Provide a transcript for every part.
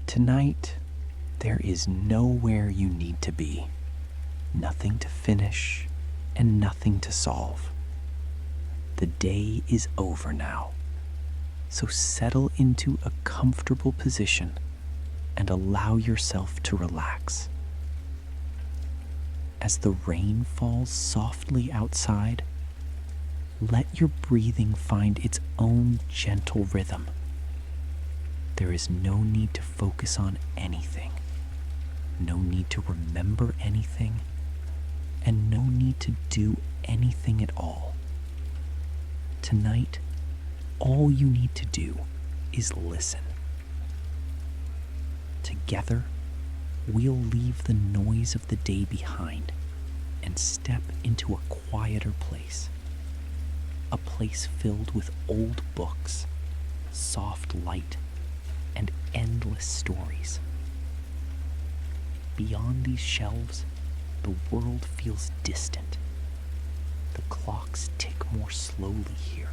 Tonight, there is nowhere you need to be, nothing to finish, and nothing to solve. The day is over now, so settle into a comfortable position and allow yourself to relax. As the rain falls softly outside, let your breathing find its own gentle rhythm. There is no need to focus on anything, no need to remember anything, and no need to do anything at all. Tonight, all you need to do is listen. Together, we'll leave the noise of the day behind and step into a quieter place. A place filled with old books, soft light, and endless stories. Beyond these shelves, the world feels distant. The clocks tick more slowly here.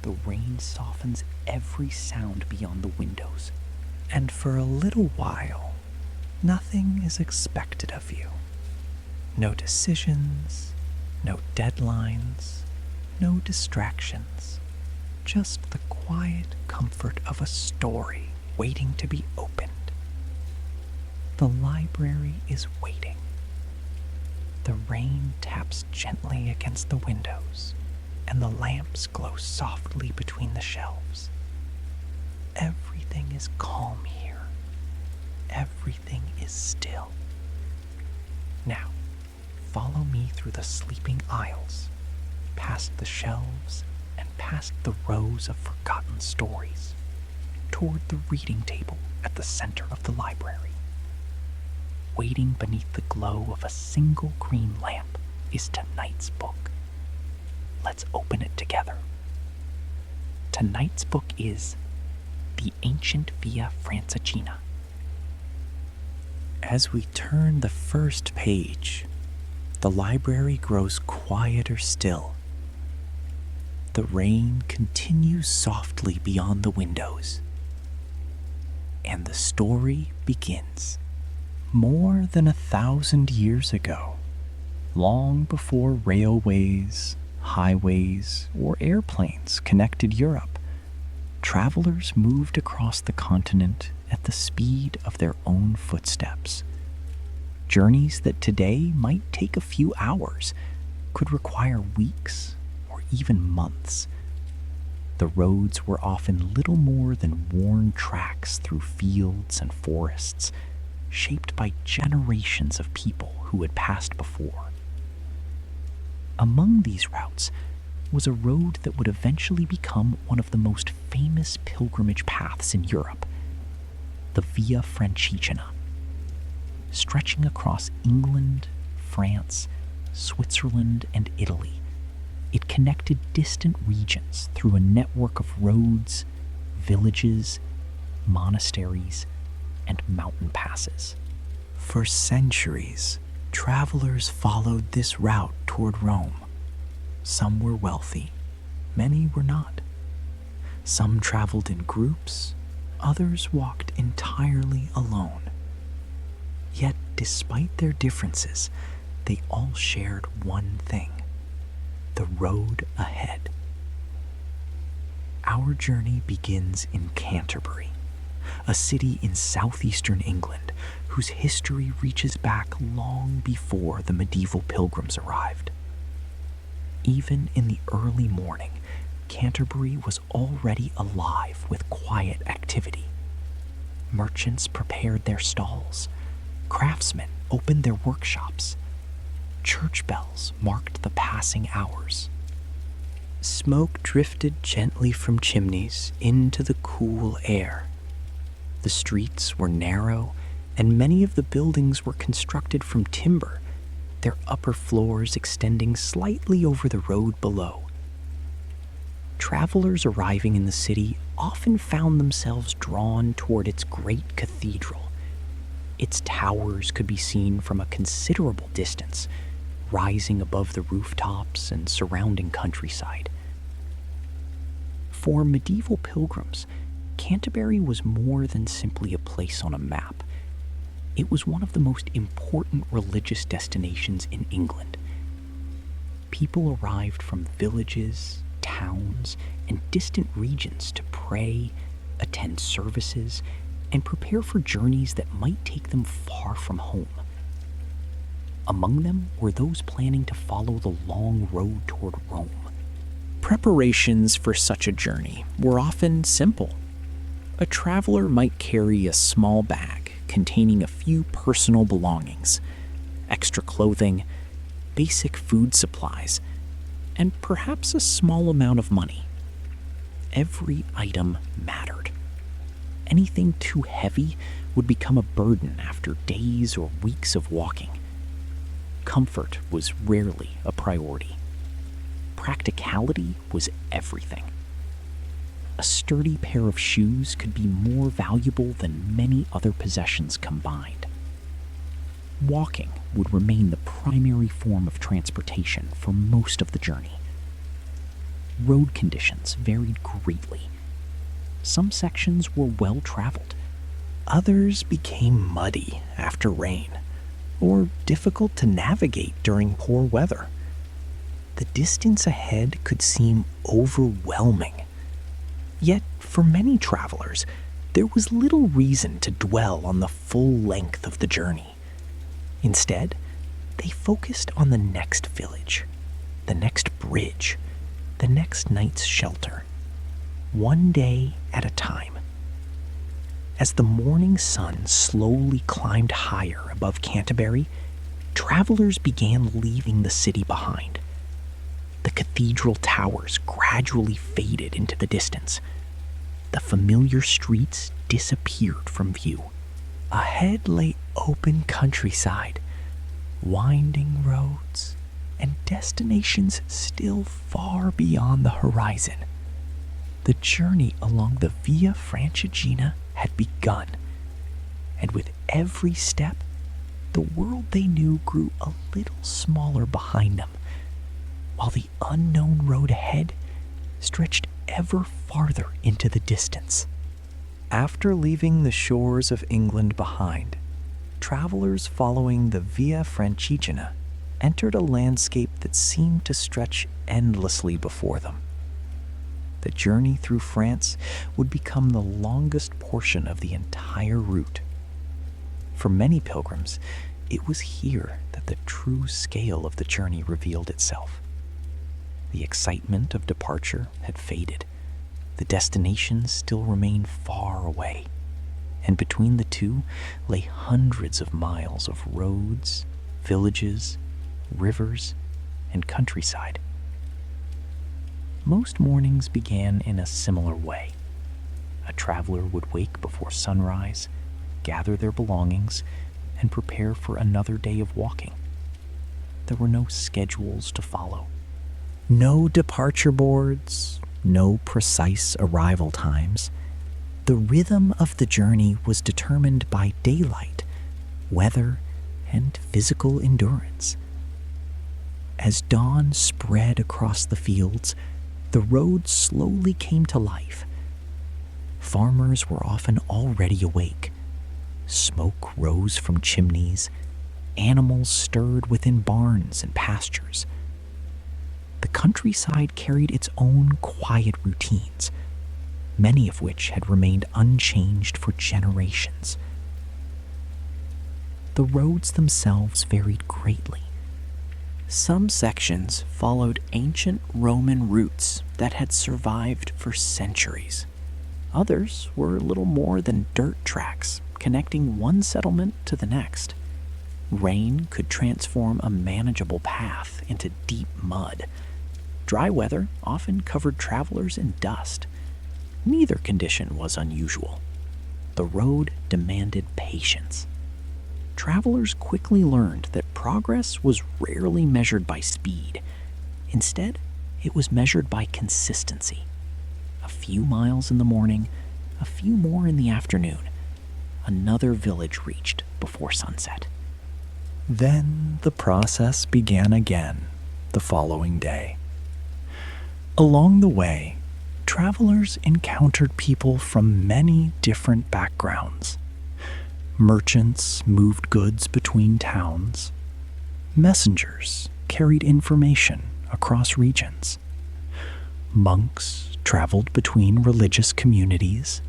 The rain softens every sound beyond the windows. And for a little while, nothing is expected of you. No decisions, no deadlines, no distractions. Just the quiet comfort of a story waiting to be opened. The library is waiting. The rain taps gently against the windows, and the lamps glow softly between the shelves. Everything is calm here. Everything is still. Now, follow me through the sleeping aisles, past the shelves, and past the rows of forgotten stories, toward the reading table at the center of the library. Waiting beneath the glow of a single green lamp is tonight's book. Let's open it together. Tonight's book is The Ancient Via Francigena. As we turn the first page, the library grows quieter still. The rain continues softly beyond the windows, and the story begins. More than 1,000 years ago, long before railways, highways, or airplanes connected Europe, travelers moved across the continent at the speed of their own footsteps. Journeys that today might take a few hours could require weeks or even months. The roads were often little more than worn tracks through fields and forests, shaped by generations of people who had passed before. Among these routes was a road that would eventually become one of the most famous pilgrimage paths in Europe, the Via Francigena. Stretching across England, France, Switzerland, and Italy, it connected distant regions through a network of roads, villages, monasteries, and mountain passes. For centuries, travelers followed this route toward Rome. Some were wealthy, many were not. Some traveled in groups, others walked entirely alone. Yet, despite their differences, they all shared one thing: the road ahead. Our journey begins in Canterbury, a city in southeastern England whose history reaches back long before the medieval pilgrims arrived. Even in the early morning, Canterbury was already alive with quiet activity. Merchants prepared their stalls, craftsmen opened their workshops, church bells marked the passing hours. Smoke drifted gently from chimneys into the cool air. The streets were narrow, and many of the buildings were constructed from timber, their upper floors extending slightly over the road below. Travelers arriving in the city often found themselves drawn toward its great cathedral. Its towers could be seen from a considerable distance, rising above the rooftops and surrounding countryside. For medieval pilgrims, Canterbury was more than simply a place on a map. It was one of the most important religious destinations in England. People arrived from villages, towns, and distant regions to pray, attend services, and prepare for journeys that might take them far from home. Among them were those planning to follow the long road toward Rome. Preparations for such a journey were often simple. A traveler might carry a small bag containing a few personal belongings, extra clothing, basic food supplies, and perhaps a small amount of money. Every item mattered. Anything too heavy would become a burden after days or weeks of walking. Comfort was rarely a priority. Practicality was everything. A sturdy pair of shoes could be more valuable than many other possessions combined. Walking would remain the primary form of transportation for most of the journey. Road conditions varied greatly. Some sections were well traveled. Others became muddy after rain, or difficult to navigate during poor weather. The distance ahead could seem overwhelming. Yet, for many travelers, there was little reason to dwell on the full length of the journey. Instead, they focused on the next village, the next bridge, the next night's shelter, one day at a time. As the morning sun slowly climbed higher above Canterbury, travelers began leaving the city behind. The cathedral towers gradually faded into the distance. The familiar streets disappeared from view. Ahead lay open countryside, winding roads, and destinations still far beyond the horizon. The journey along the Via Francigena had begun, and with every step, the world they knew grew a little smaller behind them, while the unknown road ahead stretched ever farther into the distance. After leaving the shores of England behind, travelers following the Via Francigena entered a landscape that seemed to stretch endlessly before them. The journey through France would become the longest portion of the entire route. For many pilgrims, it was here that the true scale of the journey revealed itself. The excitement of departure had faded. The destination still remained far away, and between the two lay hundreds of miles of roads, villages, rivers, and countryside. Most mornings began in a similar way. A traveler would wake before sunrise, gather their belongings, and prepare for another day of walking. There were no schedules to follow. No departure boards, no precise arrival times. The rhythm of the journey was determined by daylight, weather, and physical endurance. As dawn spread across the fields, the road slowly came to life. Farmers were often already awake. Smoke rose from chimneys. Animals stirred within barns and pastures. The countryside carried its own quiet routines, many of which had remained unchanged for generations. The roads themselves varied greatly. Some sections followed ancient Roman routes that had survived for centuries. Others were little more than dirt tracks connecting one settlement to the next. Rain could transform a manageable path into deep mud. Dry weather often covered travelers in dust. Neither condition was unusual. The road demanded patience. Travelers quickly learned that progress was rarely measured by speed. Instead, it was measured by consistency. A few miles in the morning, a few more in the afternoon. Another village reached before sunset. Then the process began again the following day. Along the way, travelers encountered people from many different backgrounds. Merchants moved goods between towns. Messengers carried information across regions. Monks traveled between religious communities.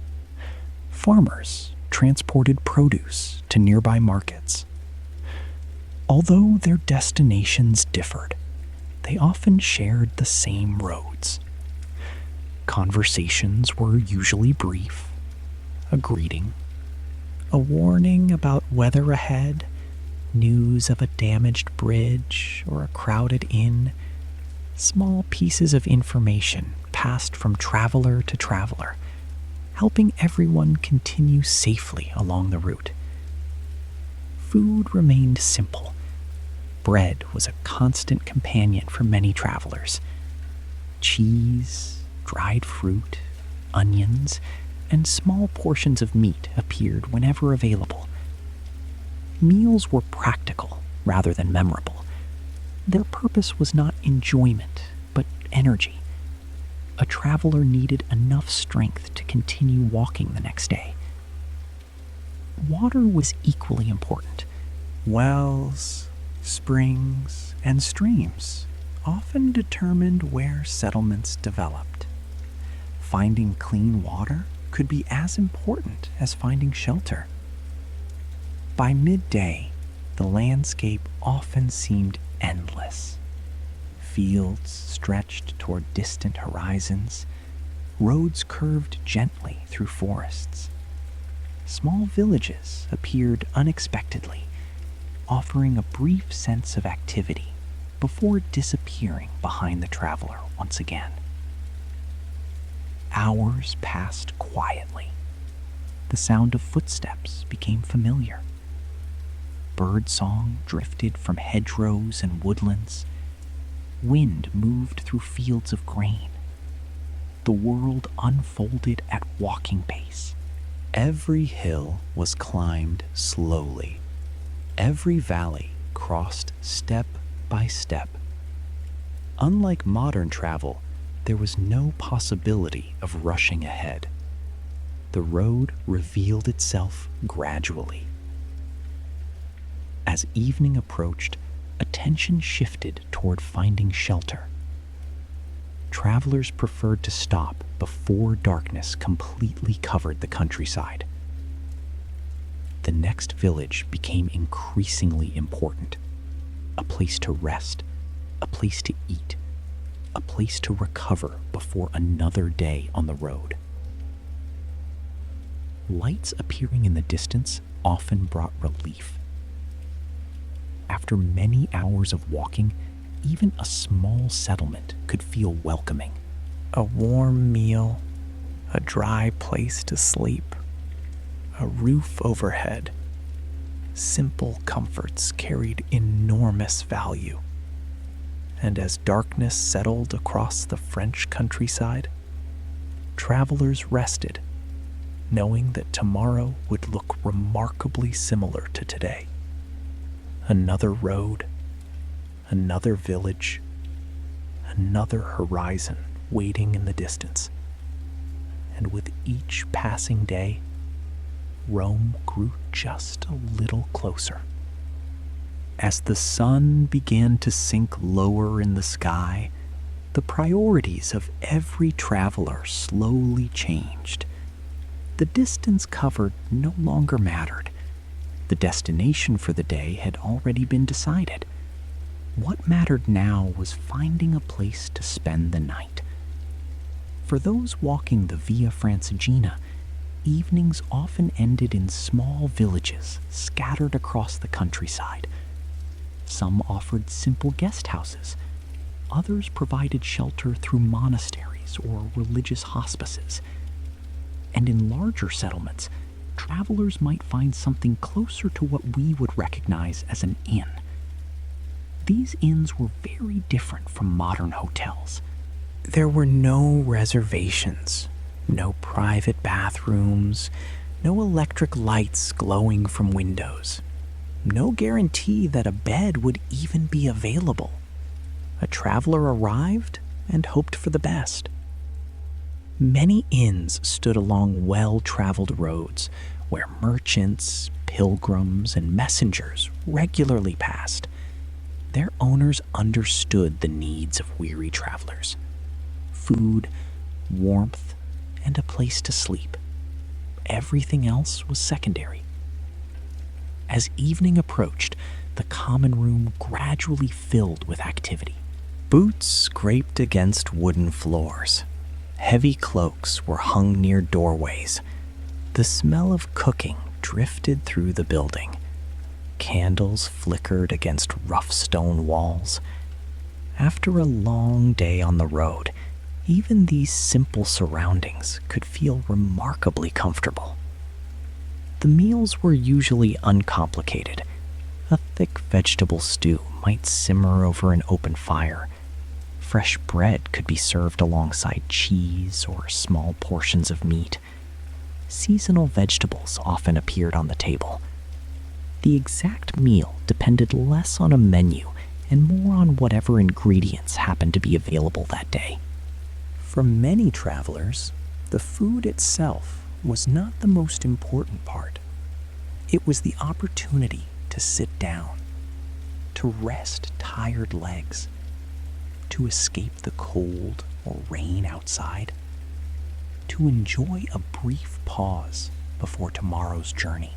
Farmers transported produce to nearby markets. Although their destinations differed, they often shared the same roads. Conversations were usually brief, a greeting, a warning about weather ahead, news of a damaged bridge or a crowded inn. Small pieces of information passed from traveler to traveler, helping everyone continue safely along the route. Food remained simple. Bread was a constant companion for many travelers. Cheese, dried fruit, onions, and small portions of meat appeared whenever available. Meals were practical rather than memorable. Their purpose was not enjoyment, but energy. A traveler needed enough strength to continue walking the next day. Water was equally important. Wells, springs, and streams often determined where settlements developed. Finding clean water could be as important as finding shelter. By midday, the landscape often seemed endless. Fields stretched toward distant horizons. Roads curved gently through forests. Small villages appeared unexpectedly, offering a brief sense of activity before disappearing behind the traveler once again. Hours passed quietly. The sound of footsteps became familiar. Birdsong drifted from hedgerows and woodlands. Wind moved through fields of grain. The world unfolded at walking pace. Every hill was climbed slowly. Every valley crossed step by step. Unlike modern travel, there was no possibility of rushing ahead. The road revealed itself gradually. As evening approached, attention shifted toward finding shelter. Travelers preferred to stop before darkness completely covered the countryside. The next village became increasingly important. A place to rest, a place to eat, a place to recover before another day on the road. Lights appearing in the distance often brought relief. After many hours of walking, even a small settlement could feel welcoming. A warm meal, a dry place to sleep, a roof overhead. Simple comforts carried enormous value. And as darkness settled across the French countryside, travelers rested, knowing that tomorrow would look remarkably similar to today. Another road, another village, another horizon waiting in the distance. And with each passing day, Rome grew just a little closer. As the sun began to sink lower in the sky, the priorities of every traveler slowly changed. The distance covered no longer mattered. The destination for the day had already been decided. What mattered now was finding a place to spend the night. For those walking the Via Francigena, evenings often ended in small villages scattered across the countryside. Some offered simple guest houses. Others provided shelter through monasteries or religious hospices. And in larger settlements, travelers might find something closer to what we would recognize as an inn. These inns were very different from modern hotels. There were no reservations, no private bathrooms, no electric lights glowing from windows, no guarantee that a bed would even be available. A traveler arrived and hoped for the best. Many inns stood along well-traveled roads where merchants, pilgrims, and messengers regularly passed. Their owners understood the needs of weary travelers: food, warmth, and a place to sleep. Everything else was secondary. As evening approached, the common room gradually filled with activity. Boots scraped against wooden floors. Heavy cloaks were hung near doorways. The smell of cooking drifted through the building. Candles flickered against rough stone walls. After a long day on the road, even these simple surroundings could feel remarkably comfortable. The meals were usually uncomplicated. A thick vegetable stew might simmer over an open fire. Fresh bread could be served alongside cheese or small portions of meat. Seasonal vegetables often appeared on the table. The exact meal depended less on a menu and more on whatever ingredients happened to be available that day. For many travelers, the food itself was not the most important part. It was the opportunity to sit down, to rest tired legs, to escape the cold or rain outside, to enjoy a brief pause before tomorrow's journey.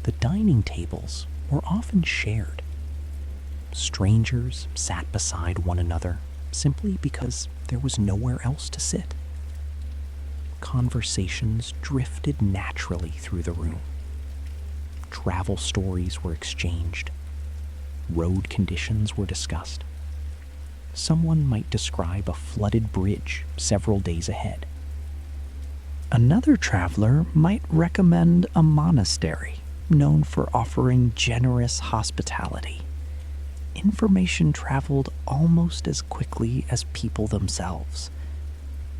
The dining tables were often shared. Strangers sat beside one another simply because there was nowhere else to sit. Conversations drifted naturally through the room. Travel stories were exchanged. Road conditions were discussed. Someone might describe a flooded bridge several days ahead. Another traveler might recommend a monastery known for offering generous hospitality. Information traveled almost as quickly as people themselves.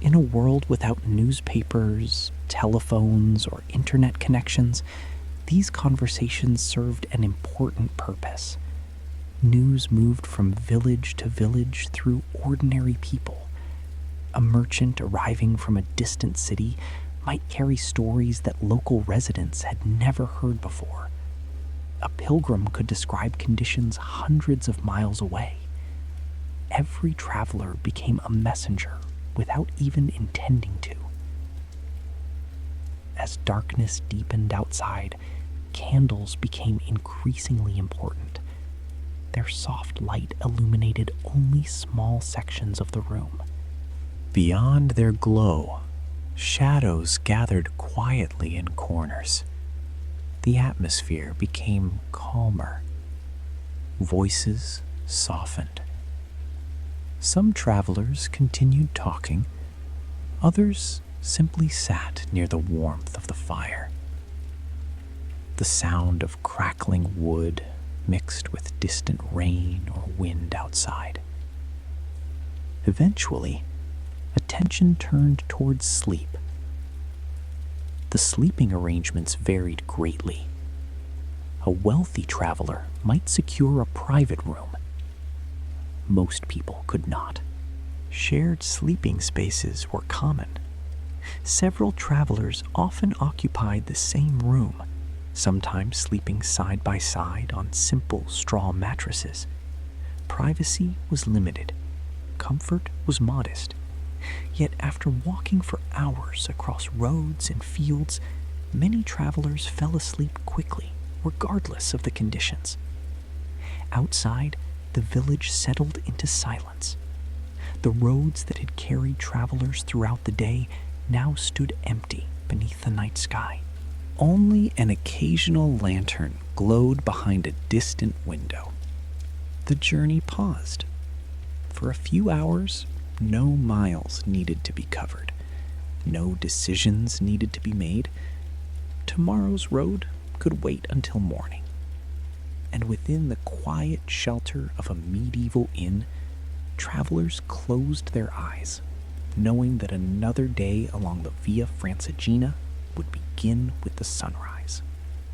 In a world without newspapers, telephones, or internet connections, these conversations served an important purpose. News moved from village to village through ordinary people. A merchant arriving from a distant city might carry stories that local residents had never heard before. A pilgrim could describe conditions hundreds of miles away. Every traveler became a messenger without even intending to. As darkness deepened outside, candles became increasingly important. Their soft light illuminated only small sections of the room. Beyond their glow, shadows gathered quietly in corners. The atmosphere became calmer. Voices softened. Some travelers continued talking. Others simply sat near the warmth of the fire. The sound of crackling wood mixed with distant rain or wind outside. Eventually, attention turned towards sleep. The sleeping arrangements varied greatly. A wealthy traveler might secure a private room. Most people could not. Shared sleeping spaces were common. Several travelers often occupied the same room, sometimes sleeping side by side on simple straw mattresses. Privacy was limited. Comfort was modest. Yet after walking for hours across roads and fields, many travelers fell asleep quickly, regardless of the conditions. Outside, the village settled into silence. The roads that had carried travelers throughout the day now stood empty beneath the night sky. Only an occasional lantern glowed behind a distant window. The journey paused. For a few hours, no miles needed to be covered. No decisions needed to be made. Tomorrow's road could wait until morning. And within the quiet shelter of a medieval inn, travelers closed their eyes, knowing that another day along the Via Francigena would begin with the sunrise.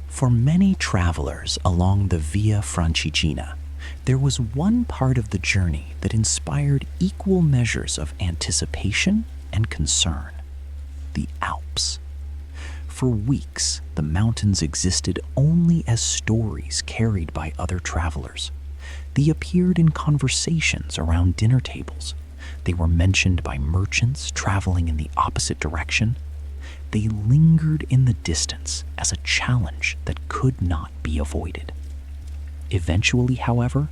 For many travelers along the Via Francigena, There was one part of the journey that inspired equal measures of anticipation and concern: the Alps. For weeks, the mountains existed only as stories carried by other travelers. They appeared in conversations around dinner tables. They were mentioned by merchants traveling in the opposite direction. They lingered in the distance as a challenge that could not be avoided. Eventually, however,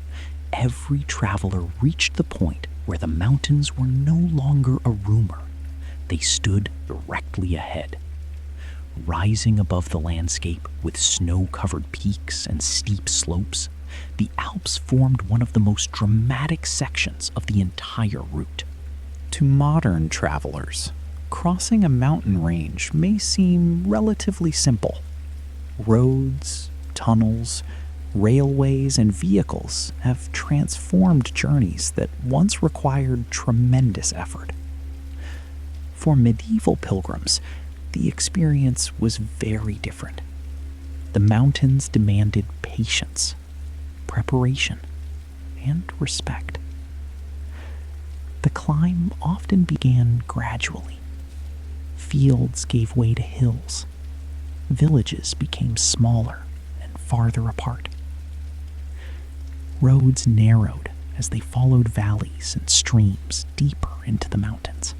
every traveler reached the point where the mountains were no longer a rumor. They stood directly ahead. Rising above the landscape with snow-covered peaks and steep slopes, the Alps formed one of the most dramatic sections of the entire route. To modern travelers, crossing a mountain range may seem relatively simple. Roads, tunnels, railways, and vehicles have transformed journeys that once required tremendous effort. For medieval pilgrims, the experience was very different. The mountains demanded patience, preparation, and respect. The climb often began gradually. Fields gave way to hills. Villages became smaller and farther apart. Roads narrowed as they followed valleys and streams deeper into the mountains.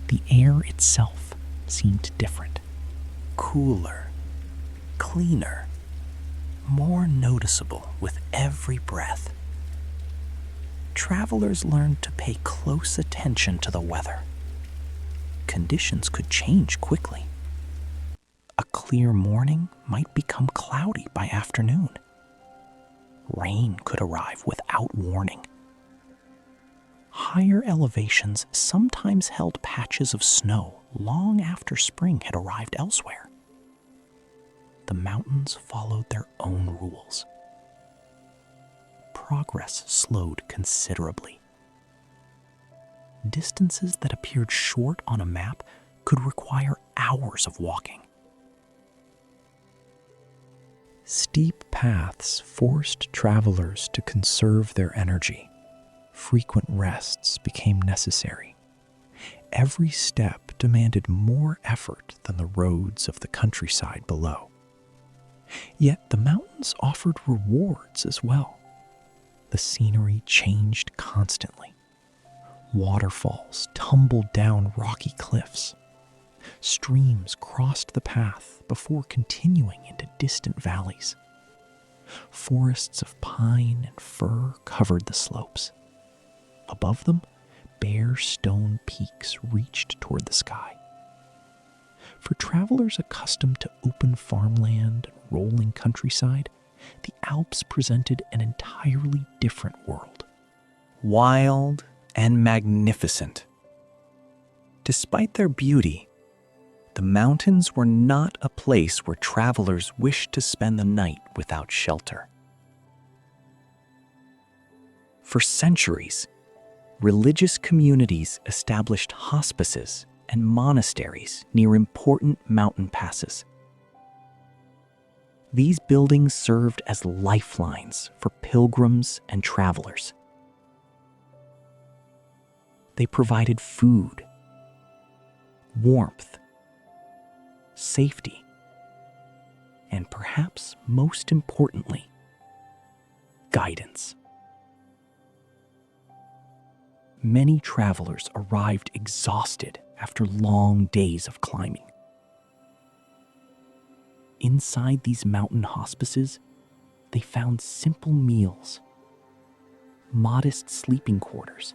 The air itself seemed different, cooler, cleaner, more noticeable with every breath. Travelers learned to pay close attention to the weather. Conditions could change quickly. A clear morning might become cloudy by afternoon. Rain could arrive without warning. Higher elevations sometimes held patches of snow long after spring had arrived elsewhere. The mountains followed their own rules. Progress slowed considerably. Distances that appeared short on a map could require hours of walking. Steep paths forced travelers to conserve their energy. Frequent rests became necessary. Every step demanded more effort than the roads of the countryside below. Yet the mountains offered rewards as well. The scenery changed constantly. Waterfalls tumbled down rocky cliffs. Streams crossed the path before continuing into distant valleys. Forests of pine and fir covered the slopes. Above them, bare stone peaks reached toward the sky. For travelers accustomed to open farmland and rolling countryside, the Alps presented an entirely different world. Wild and magnificent. Despite their beauty, the mountains were not a place where travelers wished to spend the night without shelter. For centuries, religious communities established hospices and monasteries near important mountain passes. These buildings served as lifelines for pilgrims and travelers. They provided food, warmth, safety, and perhaps most importantly, guidance. Many travelers arrived exhausted after long days of climbing. Inside these mountain hospices, they found simple meals, modest sleeping quarters,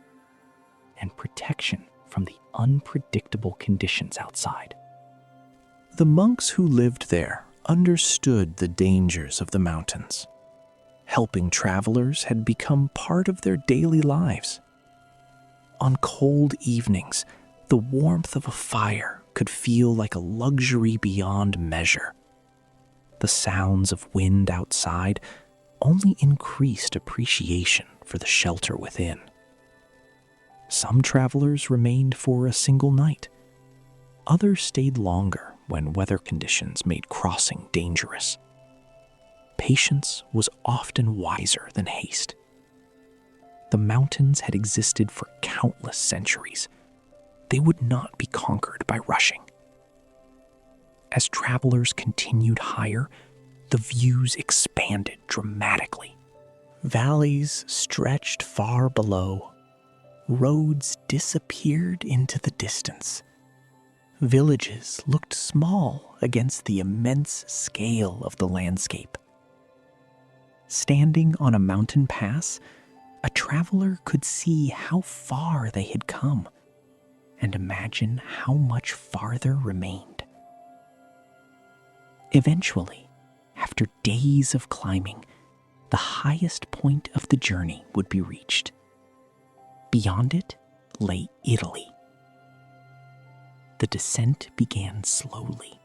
and protection from the unpredictable conditions outside. The monks who lived there understood the dangers of the mountains. Helping travelers had become part of their daily lives. On cold evenings, the warmth of a fire could feel like a luxury beyond measure. The sounds of wind outside only increased appreciation for the shelter within. Some travelers remained for a single night. Others stayed longer when weather conditions made crossing dangerous. patience was often wiser than haste. The mountains had existed for countless centuries. They would not be conquered by rushing. As travelers continued higher, the views expanded dramatically. Valleys stretched far below. Roads disappeared into the distance. Villages looked small against the immense scale of the landscape. Standing on a mountain pass, a traveler could see how far they had come and imagine how much farther remained. Eventually, after days of climbing, the highest point of the journey would be reached. Beyond it lay Italy. The descent began slowly.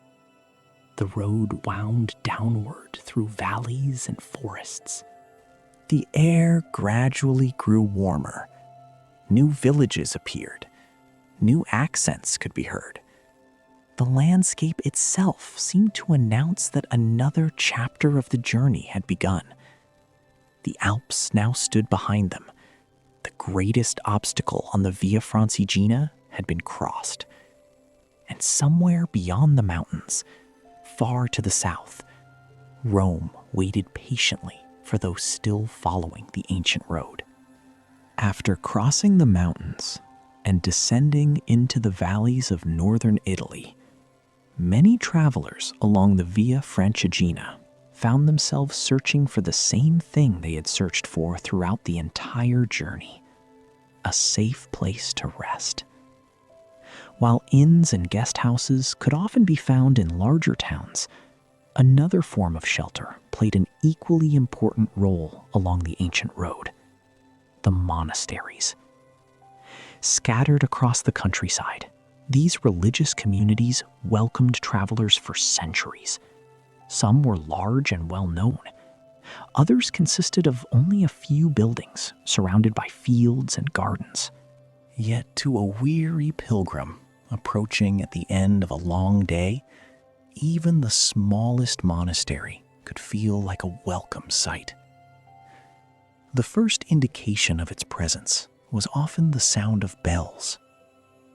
The road wound downward through valleys and forests. The air gradually grew warmer. New villages appeared. New accents could be heard. The landscape itself seemed to announce that another chapter of the journey had begun. The Alps now stood behind them. The greatest obstacle on the Via Francigena had been crossed. And somewhere beyond the mountains, far to the south, Rome waited patiently for those still following the ancient road. After crossing the mountains and descending into the valleys of northern Italy, many travelers along the Via Francigena found themselves searching for the same thing they had searched for throughout the entire journey: a safe place to rest. While inns and guest houses could often be found in larger towns, another form of shelter played an equally important role along the ancient road: the monasteries. Scattered across the countryside, these religious communities welcomed travelers for centuries. Some were large and well-known. Others consisted of only a few buildings surrounded by fields and gardens. Yet to a weary pilgrim approaching at the end of a long day, even the smallest monastery could feel like a welcome sight. The first indication of its presence was often the sound of bells.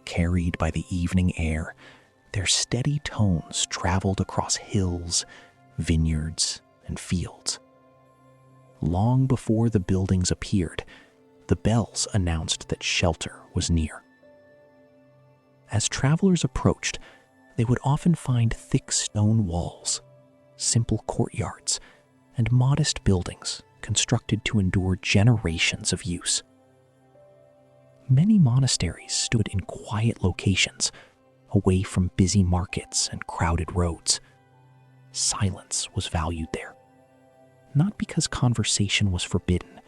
Carried by the evening air, their steady tones traveled across hills, vineyards, and fields. Long before the buildings appeared, the bells announced that shelter was near. As travelers approached, they would often find thick stone walls, simple courtyards, and modest buildings constructed to endure generations of use. Many monasteries stood in quiet locations, away from busy markets and crowded roads. Silence was valued there, not because conversation was forbidden,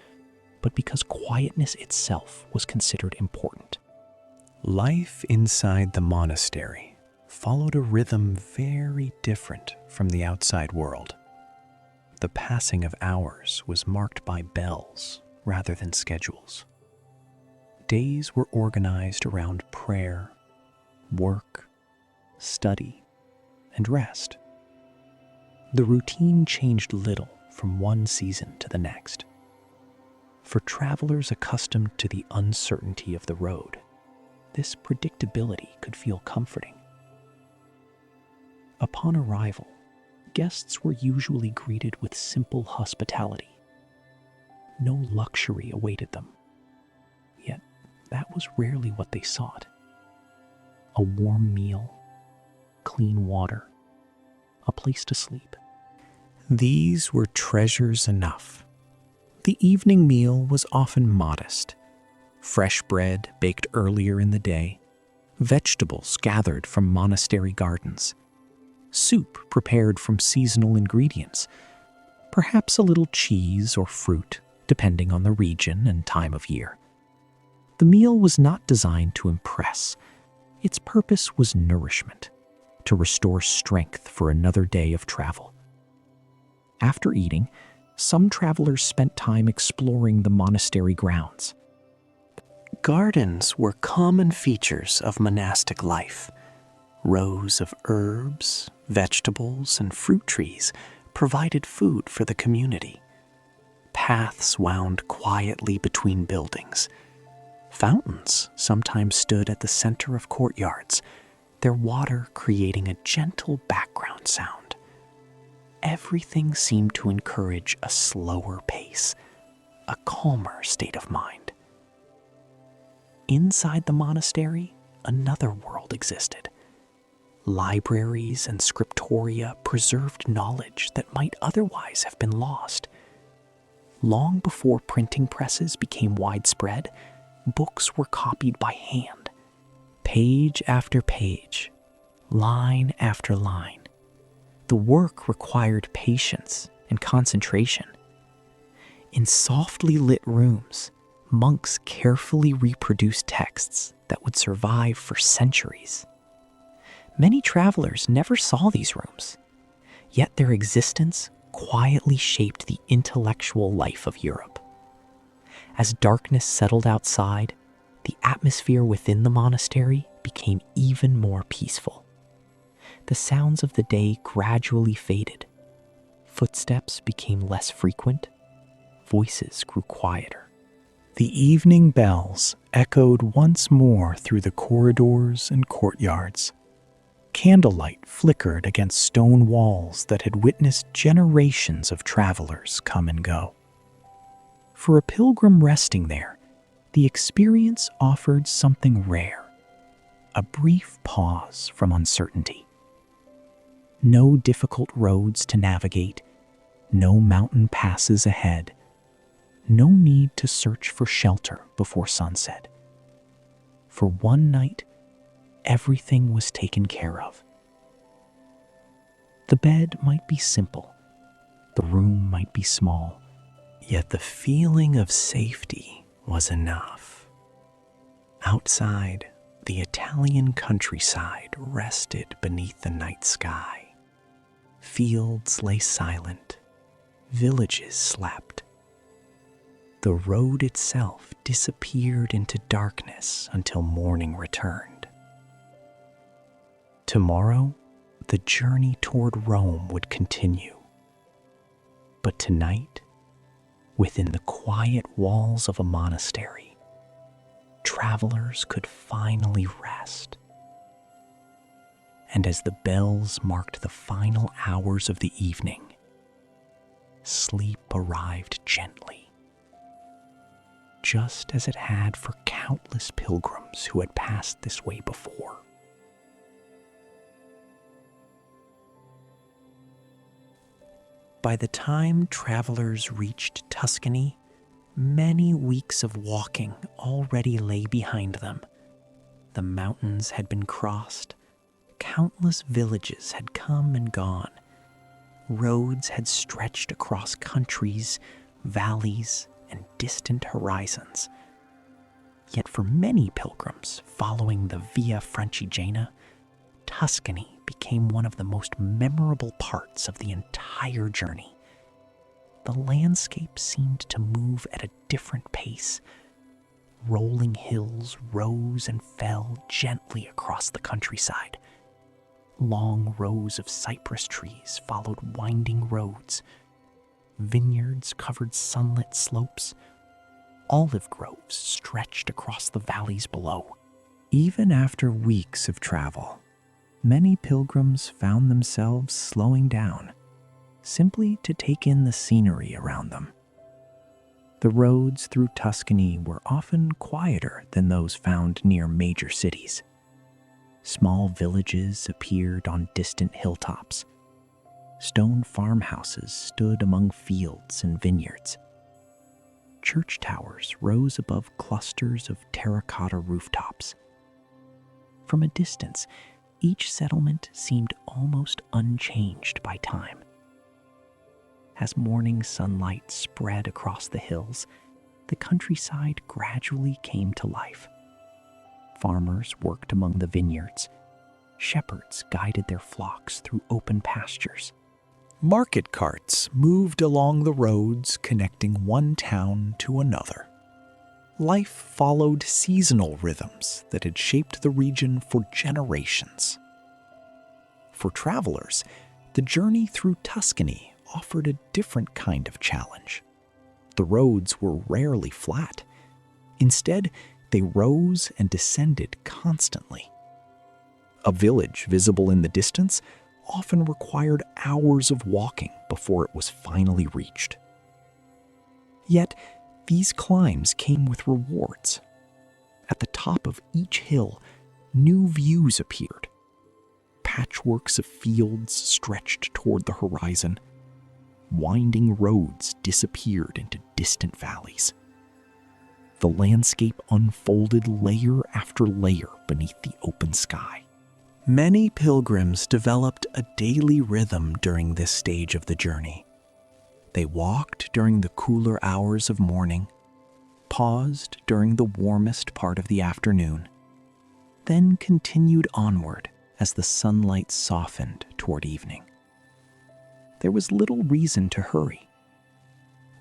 but because quietness itself was considered important. Life inside the monastery followed a rhythm very different from the outside world. The passing of hours was marked by bells rather than schedules. Days were organized around prayer, work, study, and rest. The routine changed little from one season to the next. For travelers accustomed to the uncertainty of the road, this predictability could feel comforting. Upon arrival, guests were usually greeted with simple hospitality. No luxury awaited them. Yet that was rarely what they sought. A warm meal, clean water, a place to sleep. These were treasures enough. The evening meal was often modest. Fresh bread baked earlier in the day, vegetables gathered from monastery gardens, soup prepared from seasonal ingredients, perhaps a little cheese or fruit, depending on the region and time of year. The meal was not designed to impress. Its purpose was nourishment, to restore strength for another day of travel. After eating, some travelers spent time exploring the monastery grounds. Gardens were common features of monastic life. Rows of herbs, vegetables, and fruit trees provided food for the community. Paths wound quietly between buildings. Fountains sometimes stood at the center of courtyards, their water creating a gentle background sound. Everything seemed to encourage a slower pace, a calmer state of mind. Inside the monastery, another world existed. Libraries and scriptoria preserved knowledge that might otherwise have been lost. Long before printing presses became widespread, books were copied by hand, page after page, line after line. The work required patience and concentration. In softly lit rooms, monks carefully reproduced texts that would survive for centuries. Many travelers never saw these rooms, yet their existence quietly shaped the intellectual life of Europe. As darkness settled outside, the atmosphere within the monastery became even more peaceful. The sounds of the day gradually faded. Footsteps became less frequent. Voices grew quieter. The evening bells echoed once more through the corridors and courtyards. Candlelight flickered against stone walls that had witnessed generations of travelers come and go. For a pilgrim resting there, the experience offered something rare, a brief pause from uncertainty. No difficult roads to navigate, no mountain passes ahead, no need to search for shelter before sunset. For one night, everything was taken care of. The bed might be simple, the room might be small, yet the feeling of safety was enough. Outside, the Italian countryside rested beneath the night sky. Fields lay silent, villages slept. The road itself disappeared into darkness until morning returned. Tomorrow, the journey toward Rome would continue. But tonight, within the quiet walls of a monastery, travelers could finally rest. And as the bells marked the final hours of the evening, sleep arrived gently, just as it had for countless pilgrims who had passed this way before. By the time travelers reached Tuscany, many weeks of walking already lay behind them. The mountains had been crossed, countless villages had come and gone, roads had stretched across countries, valleys, and distant horizons. Yet for many pilgrims following the Via Francigena, Tuscany became one of the most memorable parts of the entire journey. The landscape seemed to move at a different pace. Rolling hills rose and fell gently across the countryside. Long rows of cypress trees followed winding roads. Vineyards covered sunlit slopes. Olive groves stretched across the valleys below. Even after weeks of travel, many pilgrims found themselves slowing down, simply to take in the scenery around them. The roads through Tuscany were often quieter than those found near major cities. Small villages appeared on distant hilltops. Stone farmhouses stood among fields and vineyards. Church towers rose above clusters of terracotta rooftops. From a distance, each settlement seemed almost unchanged by time. As morning sunlight spread across the hills, the countryside gradually came to life. Farmers worked among the vineyards. Shepherds guided their flocks through open pastures. Market carts moved along the roads connecting one town to another. Life followed seasonal rhythms that had shaped the region for generations. For travelers, the journey through Tuscany offered a different kind of challenge. The roads were rarely flat. Instead, they rose and descended constantly. A village visible in the distance often required hours of walking before it was finally reached. Yet, these climbs came with rewards. At the top of each hill, new views appeared. Patchworks of fields stretched toward the horizon. Winding roads disappeared into distant valleys. The landscape unfolded layer after layer beneath the open sky. Many pilgrims developed a daily rhythm during this stage of the journey. They walked during the cooler hours of morning, paused during the warmest part of the afternoon, then continued onward as the sunlight softened toward evening. There was little reason to hurry.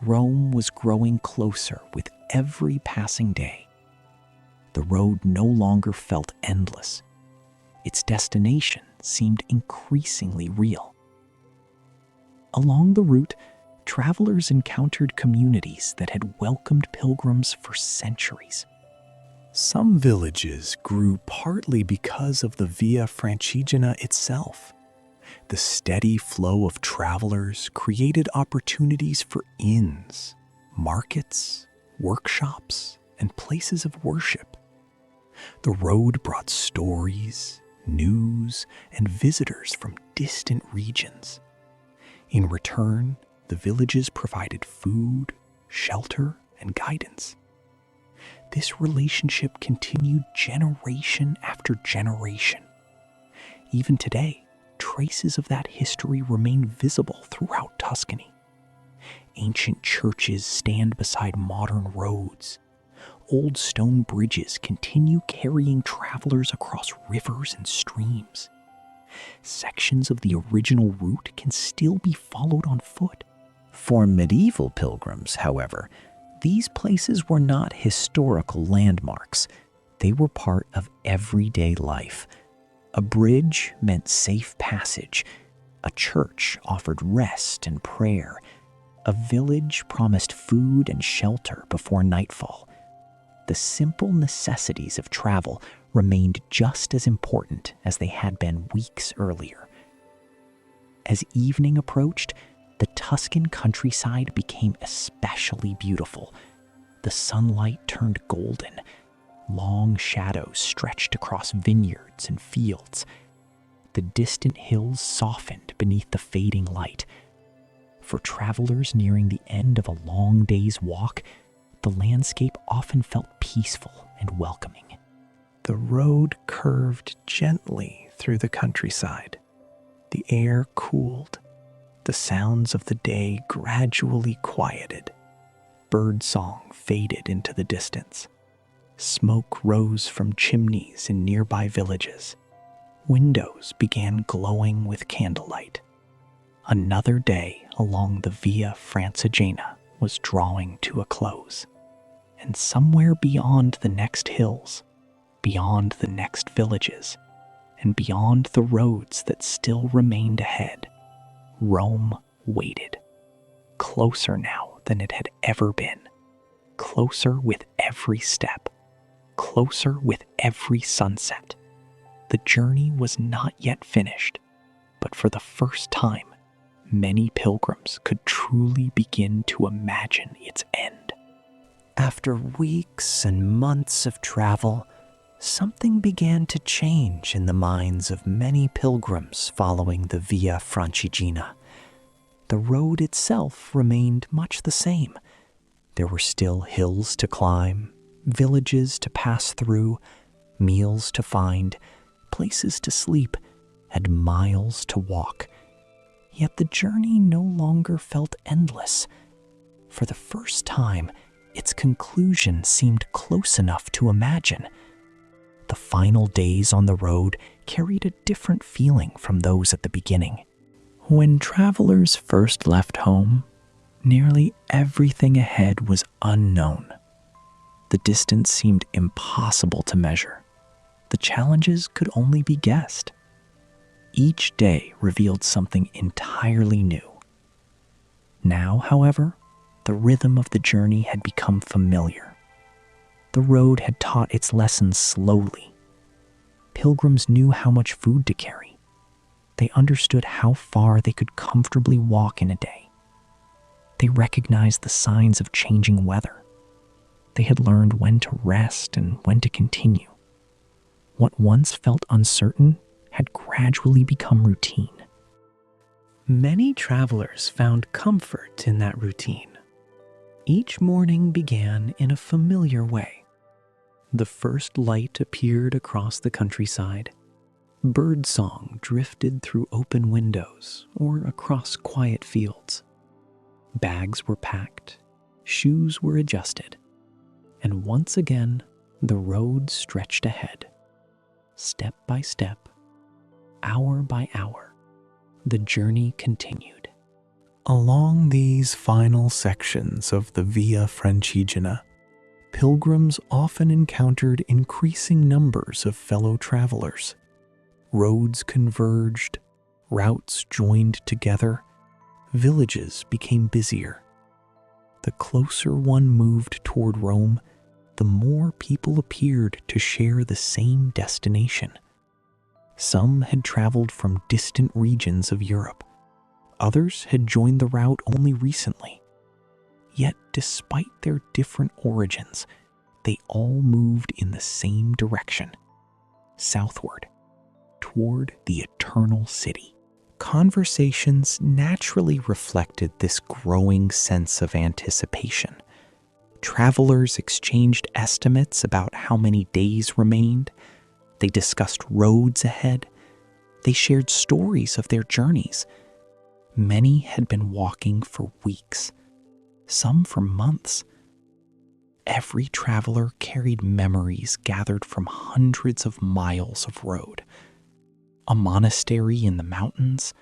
Rome was growing closer with every passing day. The road no longer felt endless. Its destination seemed increasingly real. Along the route, travelers encountered communities that had welcomed pilgrims for centuries. Some villages grew partly because of the Via Francigena itself. The steady flow of travelers created opportunities for inns, markets, workshops, and places of worship. The road brought stories, news, and visitors from distant regions. In return, the villages provided food, shelter, and guidance. This relationship continued generation after generation. Even today, traces of that history remain visible throughout Tuscany. Ancient churches stand beside modern roads. Old stone bridges continue carrying travelers across rivers and streams. Sections of the original route can still be followed on foot. For medieval pilgrims, however, these places were not historical landmarks. They were part of everyday life. A bridge meant safe passage. A church offered rest and prayer. A village promised food and shelter before nightfall. The simple necessities of travel remained just as important as they had been weeks earlier. As evening approached, the Tuscan countryside became especially beautiful. The sunlight turned golden. Long shadows stretched across vineyards and fields. The distant hills softened beneath the fading light. For travelers nearing the end of a long day's walk, the landscape often felt peaceful and welcoming. The road curved gently through the countryside. The air cooled. The sounds of the day gradually quieted. Birdsong faded into the distance. Smoke rose from chimneys in nearby villages. Windows began glowing with candlelight. Another day along the Via Francigena was drawing to a close. And somewhere beyond the next hills, beyond the next villages, and beyond the roads that still remained ahead, Rome waited. Closer now than it had ever been. Closer with every step. Closer with every sunset. The journey was not yet finished, but for the first time, many pilgrims could truly begin to imagine its end. After weeks and months of travel, something began to change in the minds of many pilgrims following the Via Francigena. The road itself remained much the same. There were still hills to climb, villages to pass through, meals to find, places to sleep, and miles to walk. Yet the journey no longer felt endless. For the first time, its conclusion seemed close enough to imagine. The final days on the road carried a different feeling from those at the beginning. When travelers first left home, nearly everything ahead was unknown. The distance seemed impossible to measure. The challenges could only be guessed. Each day revealed something entirely new. Now, however, the rhythm of the journey had become familiar. The road had taught its lessons slowly. Pilgrims knew how much food to carry. They understood how far they could comfortably walk in a day. They recognized the signs of changing weather. They had learned when to rest and when to continue. What once felt uncertain had gradually become routine. Many travelers found comfort in that routine. Each morning began in a familiar way. The first light appeared across the countryside. Birdsong drifted through open windows or across quiet fields. Bags were packed, shoes were adjusted, and once again the road stretched ahead. Step by step, hour by hour, the journey continued. Along these final sections of the Via Francigena, pilgrims often encountered increasing numbers of fellow travelers. Roads converged, routes joined together, villages became busier. The closer one moved toward Rome, the more people appeared to share the same destination. Some had traveled from distant regions of Europe. Others had joined the route only recently. Yet, despite their different origins, they all moved in the same direction, southward, toward the eternal city. Conversations naturally reflected this growing sense of anticipation. Travelers exchanged estimates about how many days remained. They discussed roads ahead. They shared stories of their journeys. Many had been walking for weeks, some for months. Every traveler carried memories gathered from hundreds of miles of road. A monastery in the mountains,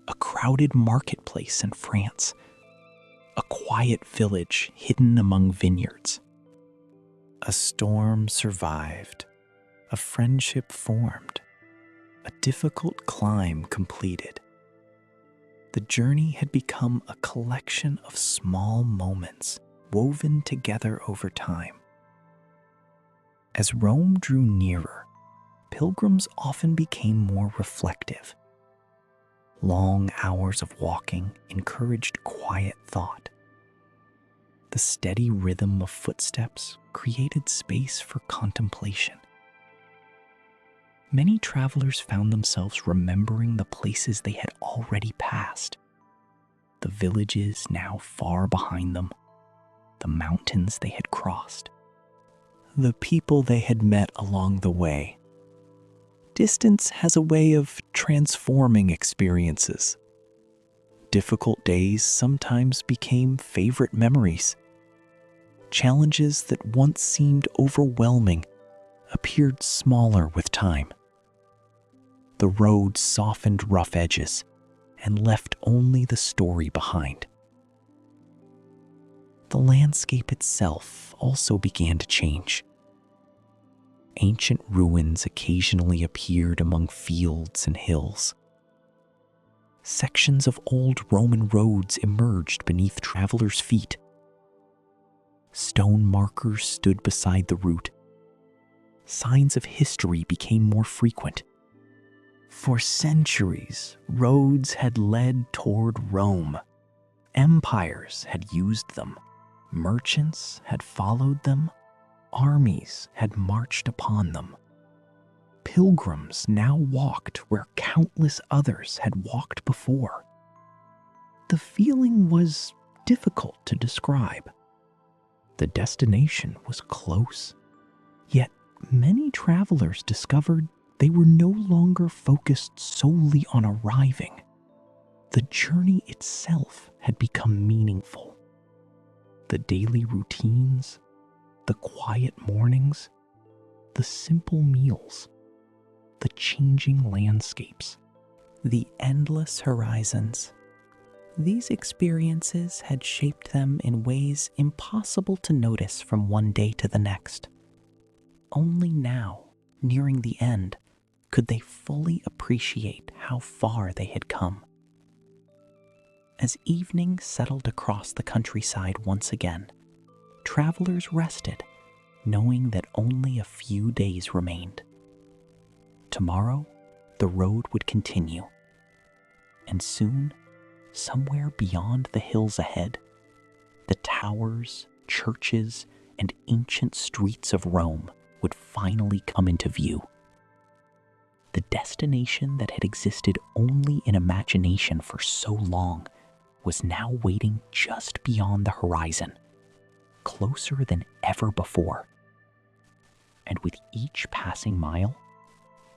a crowded marketplace in France, a quiet village hidden among vineyards. A storm survived, a friendship formed, a difficult climb completed. The journey had become a collection of small moments woven together over time. As Rome drew nearer, pilgrims often became more reflective. Long hours of walking encouraged quiet thought. The steady rhythm of footsteps created space for contemplation. Many travelers found themselves remembering the places they had already passed, the villages now far behind them, the mountains they had crossed, the people they had met along the way. Distance has a way of transforming experiences. Difficult days sometimes became favorite memories. Challenges that once seemed overwhelming appeared smaller with time. The road softened rough edges and left only the story behind. The landscape itself also began to change. Ancient ruins occasionally appeared among fields and hills. Sections of old Roman roads emerged beneath travelers' feet. Stone markers stood beside the route. Signs of history became more frequent. For centuries, roads had led toward Rome. Empires had used them. Merchants had followed them. Armies had marched upon them. Pilgrims now walked where countless others had walked before. The feeling was difficult to describe. The destination was close, yet many travelers discovered they were no longer focused solely on arriving. The journey itself had become meaningful. The daily routines, the quiet mornings, the simple meals, the changing landscapes, the endless horizons. These experiences had shaped them in ways impossible to notice from one day to the next. Only now, nearing the end, could they fully appreciate how far they had come. As evening settled across the countryside once again, travelers rested, knowing that only a few days remained. Tomorrow, the road would continue, and soon, somewhere beyond the hills ahead, the towers, churches, and ancient streets of Rome would finally come into view. The destination that had existed only in imagination for so long was now waiting just beyond the horizon, closer than ever before. And with each passing mile,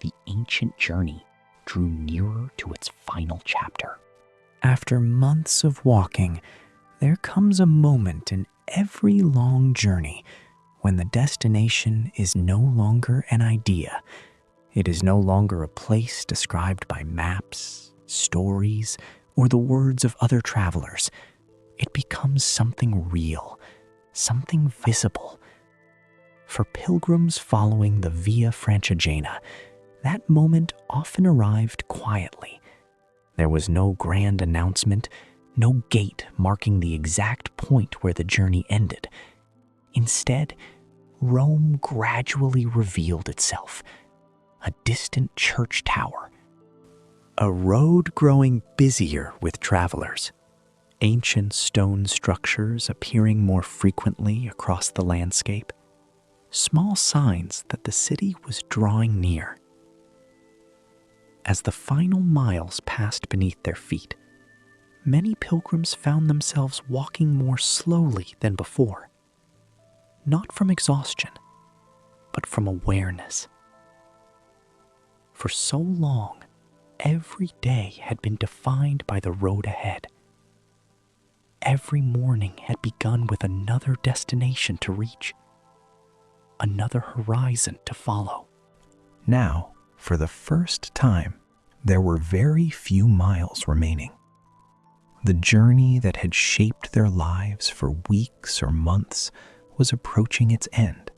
the ancient journey drew nearer to its final chapter. After months of walking, there comes a moment in every long journey when the destination is no longer an idea. It is no longer a place described by maps, stories, or the words of other travelers. It becomes something real, something visible. For pilgrims following the Via Francigena, that moment often arrived quietly. There was no grand announcement, no gate marking the exact point where the journey ended. Instead, Rome gradually revealed itself. A distant church tower. A road growing busier with travelers. Ancient stone structures appearing more frequently across the landscape. Small signs that the city was drawing near. As the final miles passed beneath their feet, many pilgrims found themselves walking more slowly than before. Not from exhaustion, but from awareness. For so long, every day had been defined by the road ahead. Every morning had begun with another destination to reach, another horizon to follow. Now, for the first time, there were very few miles remaining. The journey that had shaped their lives for weeks or months was approaching its end.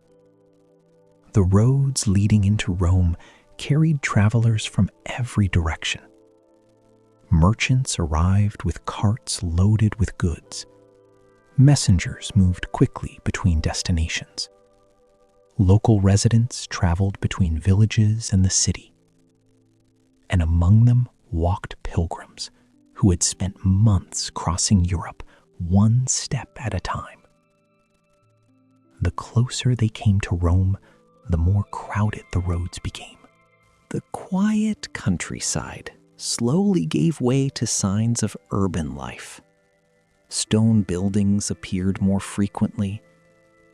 The roads leading into Rome carried travelers from every direction. Merchants arrived with carts loaded with goods. Messengers moved quickly between destinations. Local residents traveled between villages and the city. And among them walked pilgrims who had spent months crossing Europe one step at a time. The closer they came to Rome, the more crowded the roads became. The quiet countryside slowly gave way to signs of urban life. Stone buildings appeared more frequently.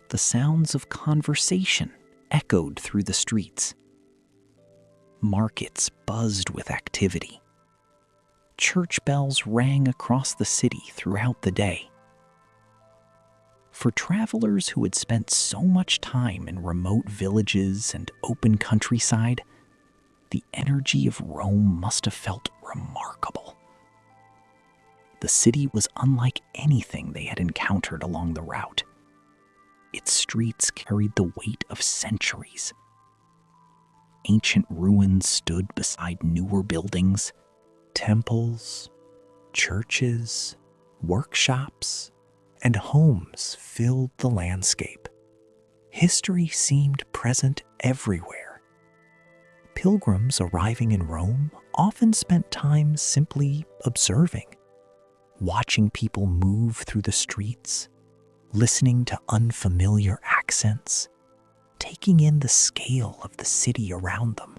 The sounds of conversation echoed through the streets. Markets buzzed with activity. Church bells rang across the city throughout the day. For travelers who had spent so much time in remote villages and open countryside, the energy of Rome must have felt remarkable. The city was unlike anything they had encountered along the route. Its streets carried the weight of centuries. Ancient ruins stood beside newer buildings, temples, churches, workshops, and homes filled the landscape. History seemed present everywhere. Pilgrims arriving in Rome often spent time simply observing, watching people move through the streets, listening to unfamiliar accents, taking in the scale of the city around them.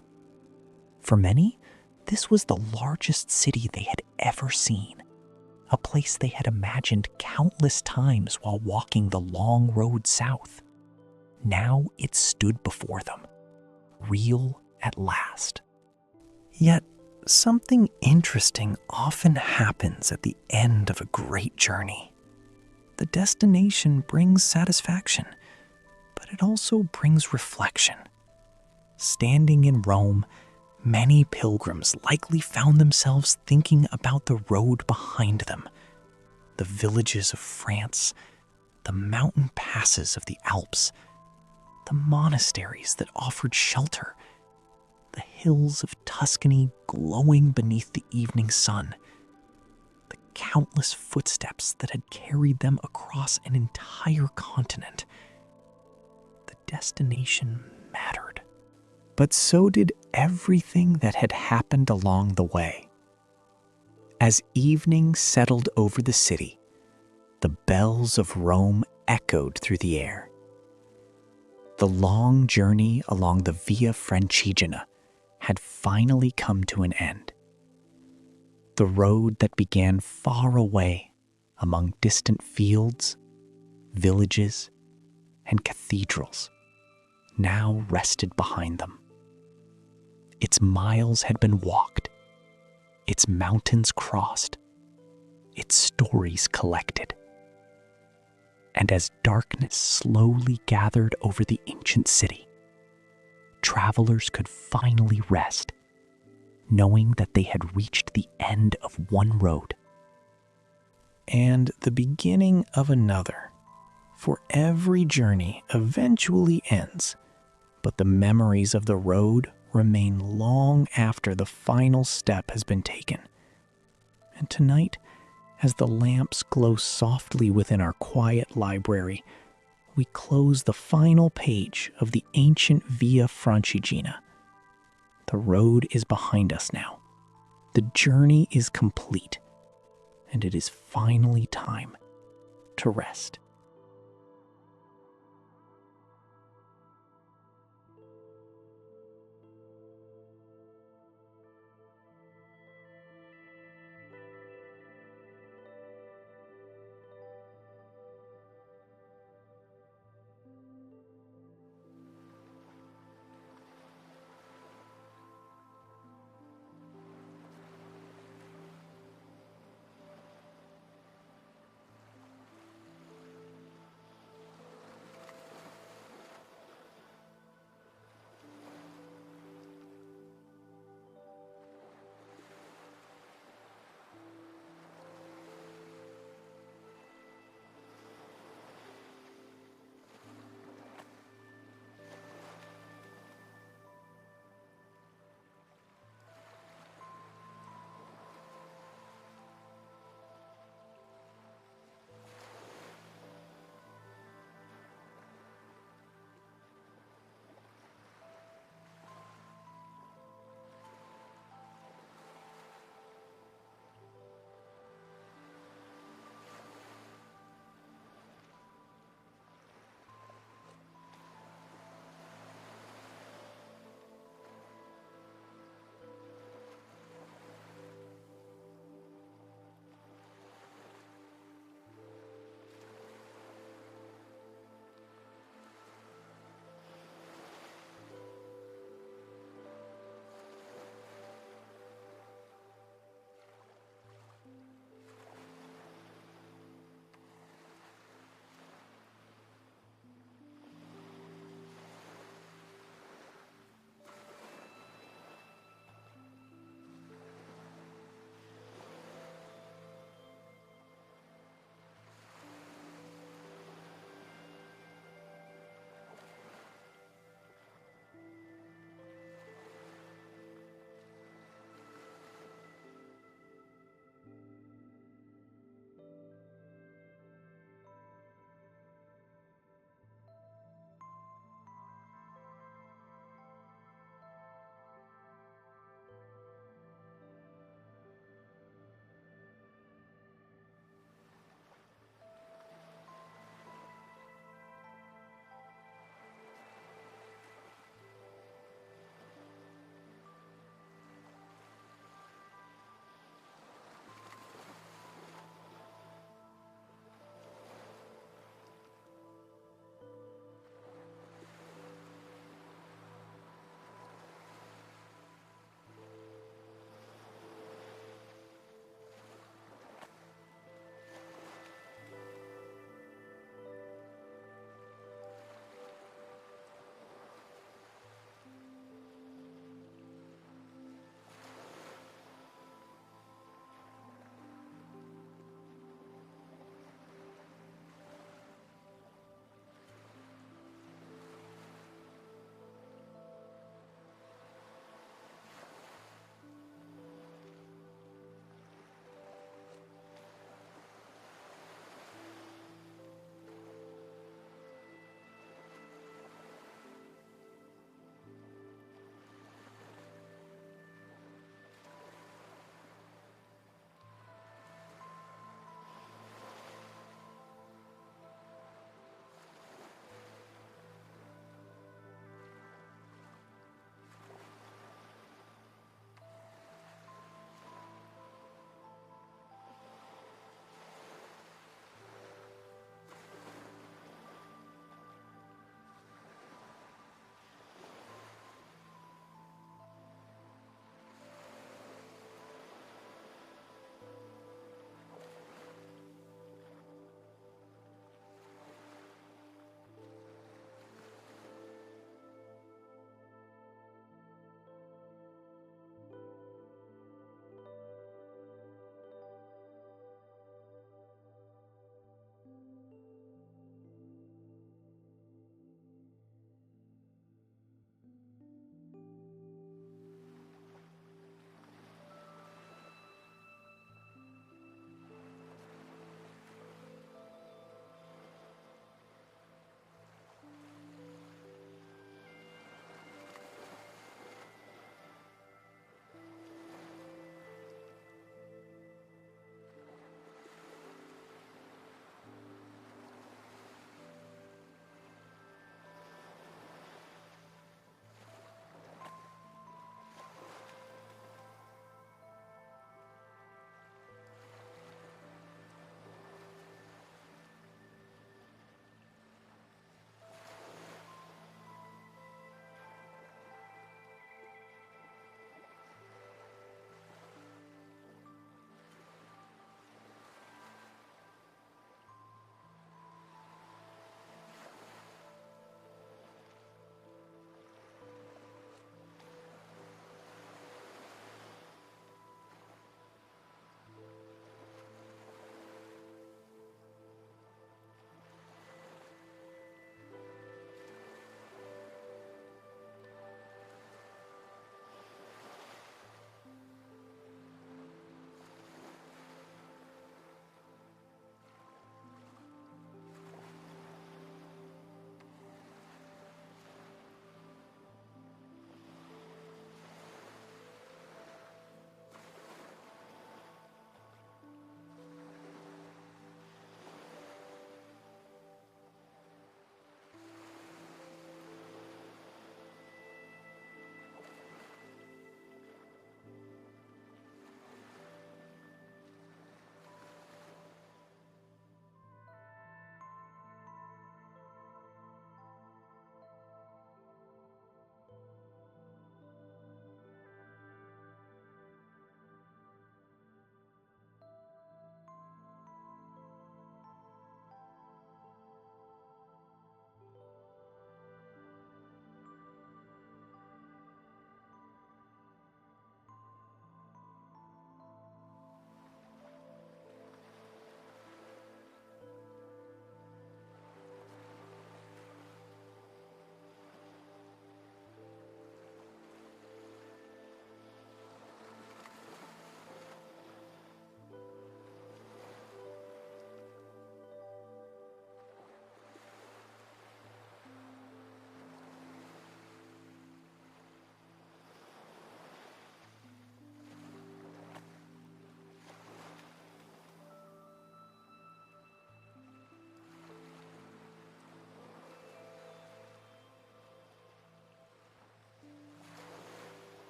For many, this was the largest city they had ever seen, a place they had imagined countless times while walking the long road south. Now it stood before them, real at last. Yet, something interesting often happens at the end of a great journey. The destination brings satisfaction, but it also brings reflection. Standing in Rome, many pilgrims likely found themselves thinking about the road behind them, the villages of France, the mountain passes of the Alps, the monasteries that offered shelter, the hills of Tuscany glowing beneath the evening sun, the countless footsteps that had carried them across an entire continent. The destination mattered, but so did everything that had happened along the way. As evening settled over the city, the bells of Rome echoed through the air. The long journey along the Via Francigena had finally come to an end. The road that began far away among distant fields, villages, and cathedrals now rested behind them. Its miles had been walked, its mountains crossed, its stories collected. And as darkness slowly gathered over the ancient city, travelers could finally rest, knowing that they had reached the end of one road and the beginning of another. For every journey eventually ends, but the memories of the road remain long after the final step has been taken. And tonight, as the lamps glow softly within our quiet library, we close the final page of the ancient Via Francigena. The road is behind us now. The journey is complete, and it is finally time to rest.